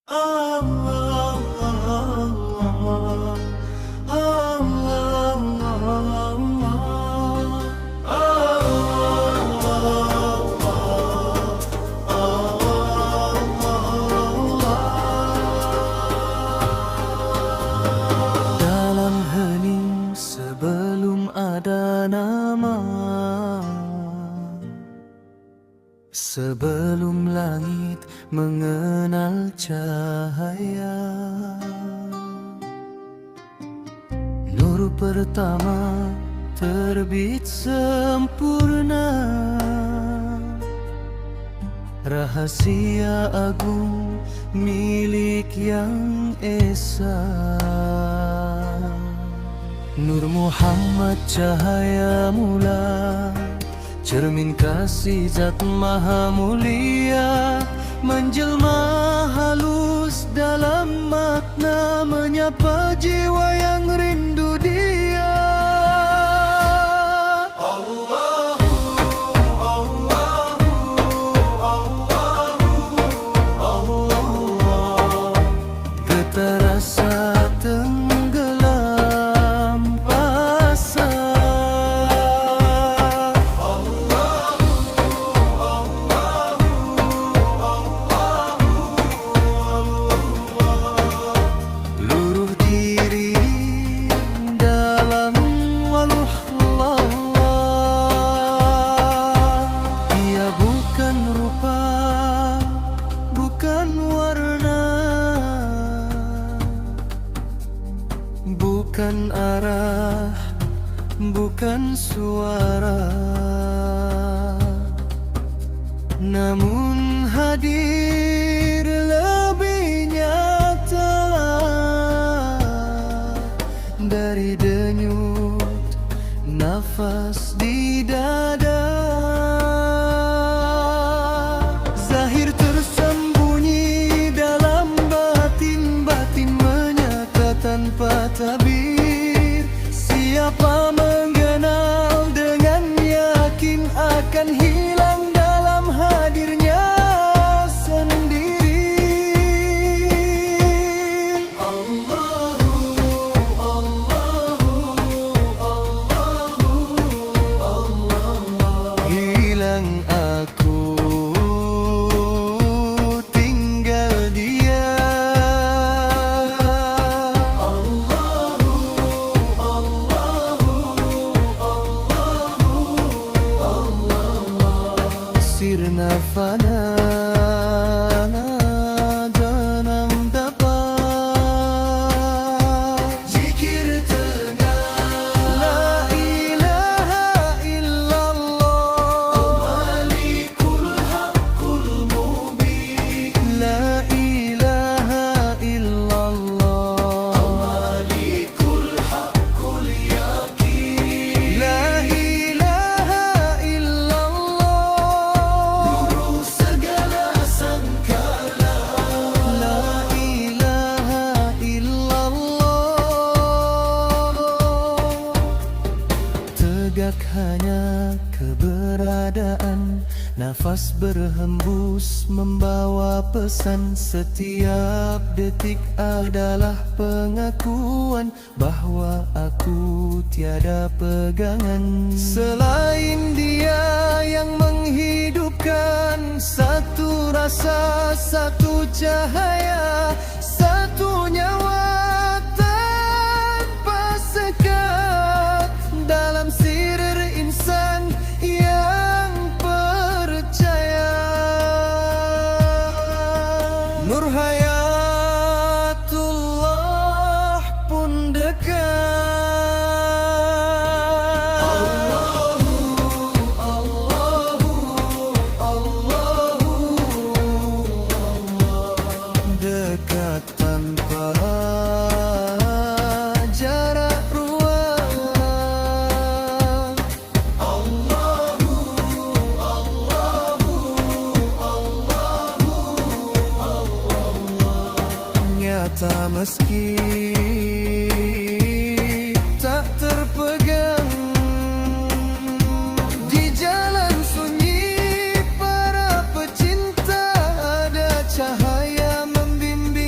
Dalam hening sebelum ada nama, sebelum langit mengenal cahaya, nur pertama terbit sempurna, rahasia agung milik Yang Esa. Nur Muhammad cahaya mula, cermin kasih Zat Maha Mulia, menjelma halus dalam makna, menyapa jiwa yang rindu Dia. Getar rasa tenggelam pasang, luruh diri dalam waluh Allah. Dia bukan rupa, bukan warna, bukan arah, bukan suara, namun hadir lebih nyata dari denyut nafas di dada. Zahir tersembunyi dalam batin, batin menyata tanpa tabir. Siapa mengenal dengan yakin akan hilang dalam hadirnya sendiri. Allahu, Allahu, Allahu, Allah. Hilang aku, tinggal Dia. Sirna fana janam dapat, zikir tengah la ilaha illallah, malikul haqqul mubin. La ilaha illallah, malikul haqqul yaqin. La ilaha illallah, segala sangkala. La ilaha illallah, tegak hanya keberadaan. Nafas berhembus membawa pesan, setiap detik adalah pengakuan bahwa aku tiada pegangan selain Dia yang menghidupkan. Satu rasa, satu cahaya, satu nyawa tanpa sekat dalam sirir insan yang percaya. Nur hayatullah pun dekat. Dekat tanpa jarak ruang. Nyata meski tak terpegang di jalan sunyi para pecinta, ada cahaya membimbing.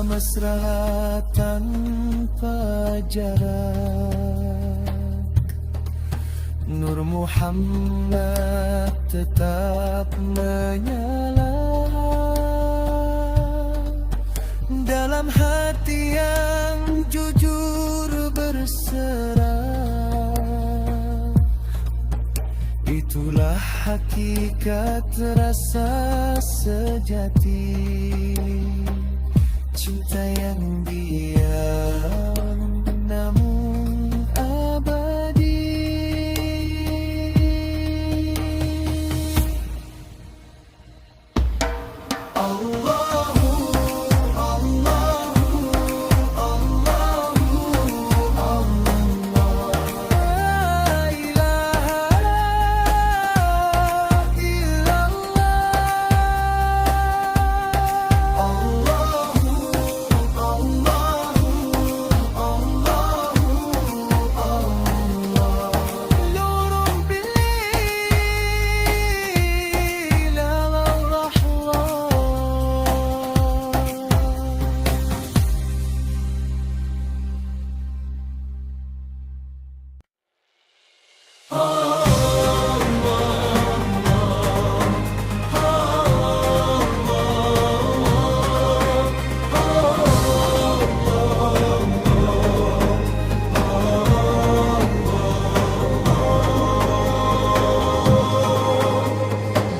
mesra tanpa jarak. Nur Muhammad tetap menyala dalam hati yang jujur berserah. Itulah hakikat rasa sejati, cinta yang diam namun abadi. Allahu, Allahu, Allahu, Allah. La ilaha illallah. Allahu, Allahu, Allahu, Allah. Nurun bil-lail ar-rahman.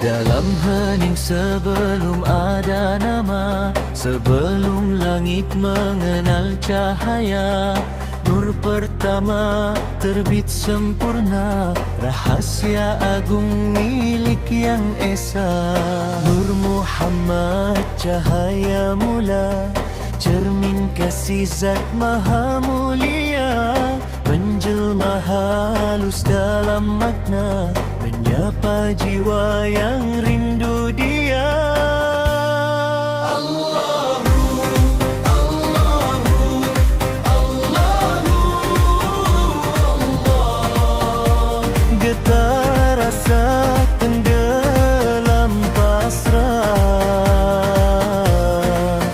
Dalam hening sebelum ada nama, sebelum langit mengenal cahaya, nur pertama terbit sempurna, rahasia agung milik yang esa. Nur Muhammad cahaya mula, cermin kasih zat maha mulia, menjelma halus dalam makna, menyapa jiwa yang rindu dia. Allahu, Allahu, Allahu, Allah. Getar rasa tenggelam pasrah.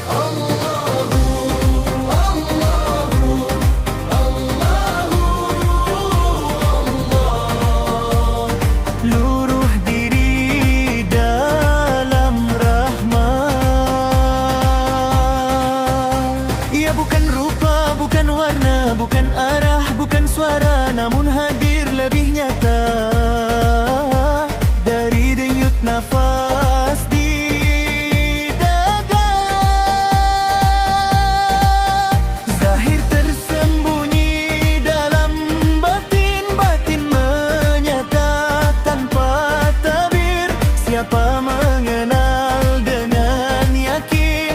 Allahu, Allahu, Allahu, Allah. Luruh diri dalam rahmat. Ia bukan rupa, bukan warna, bukan arah, bukan suara, namun hadir lebih nyata dari denyut nafas di dada. Zahir tersembunyi dalam batin, batin menyata tanpa tabir. Siapa mengenal dengan yakin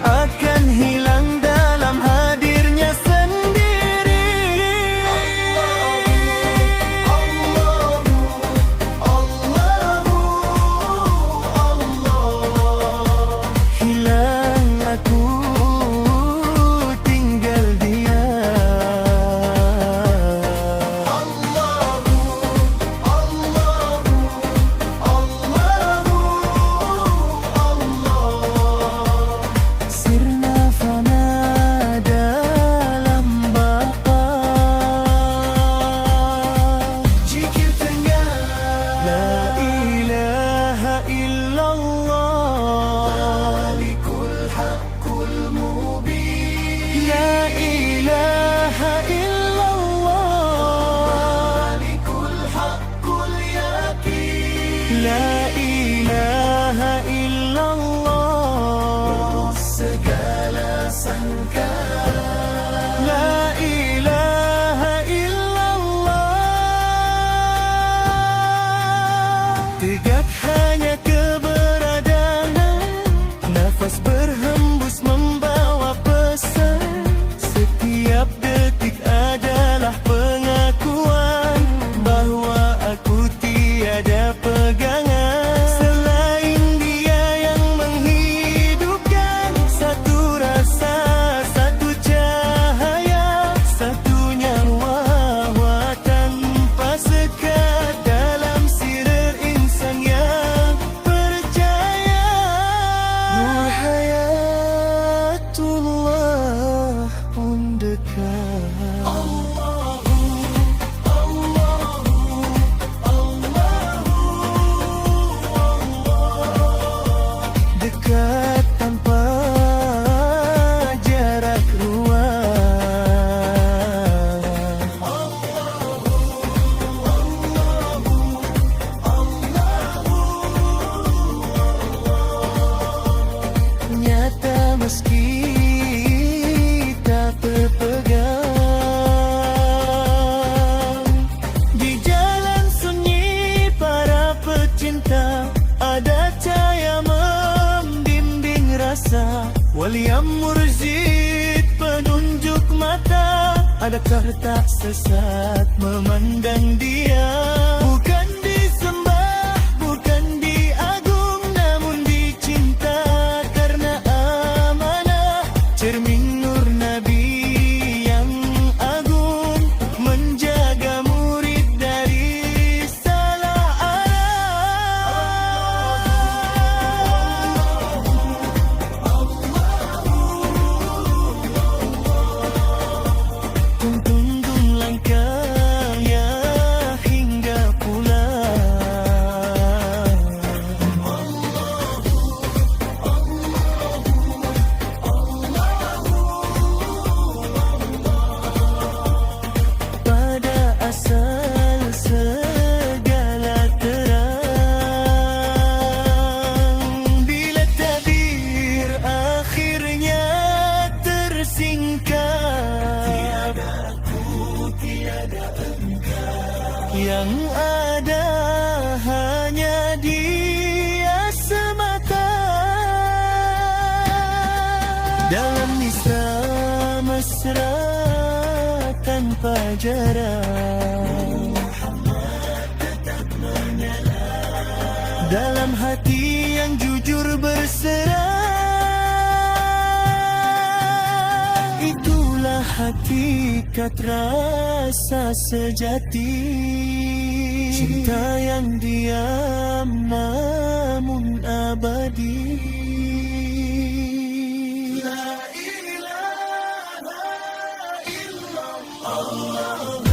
akan hilang dalam hadirnya sendiri. Allahu, Allahu, Allahu, dekat. Dekat tanpa jarak ruang. Nyata meski tak berpegang. Di jalan sunyi para pecinta ada cahaya membimbing rasa. Waliam Mursyid penunjuk mata, adakah tak sesat memandang dia? Bukan disembah, bukan diagung, namun dicinta karena amanah. Cermin nur Nabi yang agung, menjaga murid dari salah arah. Tuntun langkahnya hingga pulang. Pada asal segala terang, bila takdir akhirnya tersingkap. Tiada aku, tiada engkau, yang ada hanya Dia semata. Dalam mesra mesra tanpa jarak, dalam hati yang jujur berserah. Itulah hakikat rasa sejati, cinta yang diam namun abadi. La ilaha illallah.